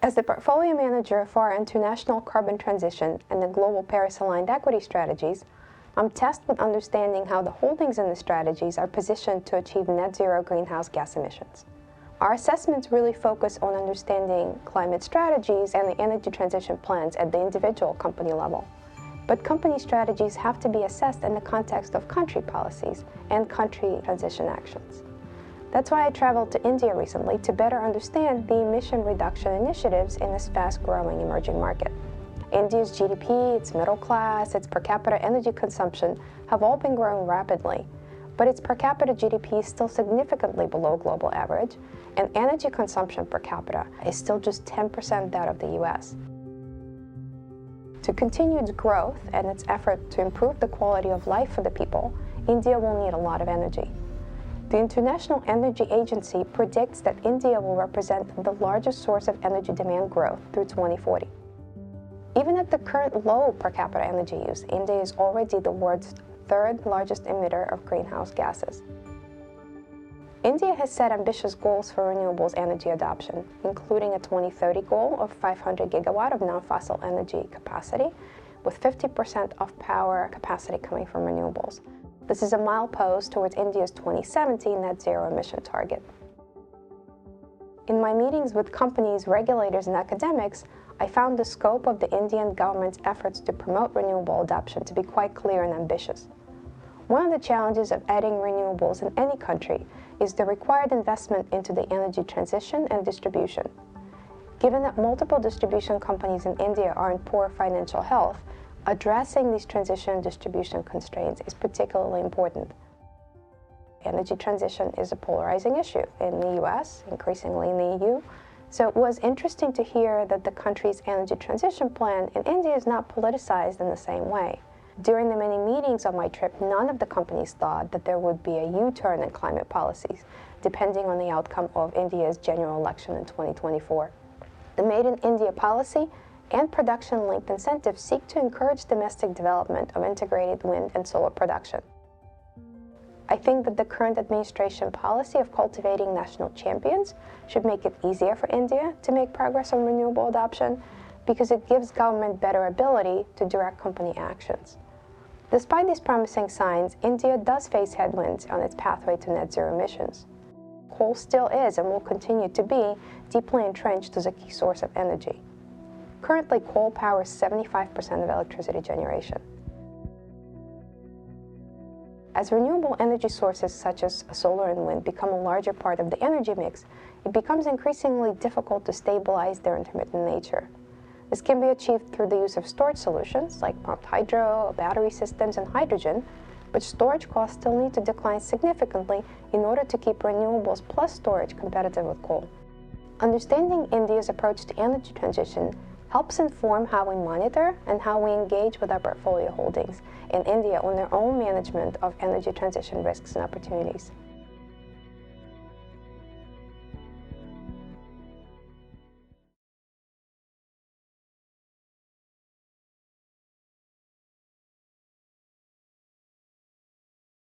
As the portfolio manager for our international carbon transition and the global Paris-aligned equity strategies, I'm tasked with understanding how the holdings in the strategies are positioned to achieve net zero greenhouse gas emissions. Our assessments really focus on understanding climate strategies and the energy transition plans at the individual company level. But company strategies have to be assessed in the context of country policies and country transition actions. That's why I traveled to India recently to better understand the emission reduction initiatives in this fast-growing emerging market. India's GDP, its middle class, its per capita energy consumption have all been growing rapidly, but its per capita GDP is still significantly below global average, and energy consumption per capita is still just 10% that of the US. To continue its growth and its effort to improve the quality of life for the people, India will need a lot of energy. The International Energy Agency predicts that India will represent the largest source of energy demand growth through 2040. Even at the current low per capita energy use, India is already the world's third largest emitter of greenhouse gases. India has set ambitious goals for renewables energy adoption, including a 2030 goal of 500 gigawatt of non-fossil energy capacity, with 50% of power capacity coming from renewables. This is a milepost towards India's 2017 net zero emission target. In my meetings with companies, regulators, and academics, I found the scope of the Indian government's efforts to promote renewable adoption to be quite clear and ambitious. One of the challenges of adding renewables in any country is the required investment into the energy transition and distribution. Given that multiple distribution companies in India are in poor financial health, addressing these transition and distribution constraints is particularly important. Energy transition is a polarizing issue in the US, increasingly in the EU, so it was interesting to hear that the country's energy transition plan in India is not politicized in the same way. During the many meetings on my trip, none of the companies thought that there would be a U-turn in climate policies, depending on the outcome of India's general election in 2024. The Made in India policy and production-linked incentives seek to encourage domestic development of integrated wind and solar production. I think that the current administration policy of cultivating national champions should make it easier for India to make progress on renewable adoption because it gives government better ability to direct company actions. Despite these promising signs, India does face headwinds on its pathway to net zero emissions. Coal still is and will continue to be deeply entrenched as a key source of energy. Currently, coal powers 75% of electricity generation. As renewable energy sources such as solar and wind become a larger part of the energy mix, it becomes increasingly difficult to stabilize their intermittent nature. This can be achieved through the use of storage solutions like pumped hydro, battery systems, and hydrogen, but storage costs still need to decline significantly in order to keep renewables plus storage competitive with coal. Understanding India's approach to energy transition helps inform how we monitor and how we engage with our portfolio holdings in India on their own management of energy transition risks and opportunities.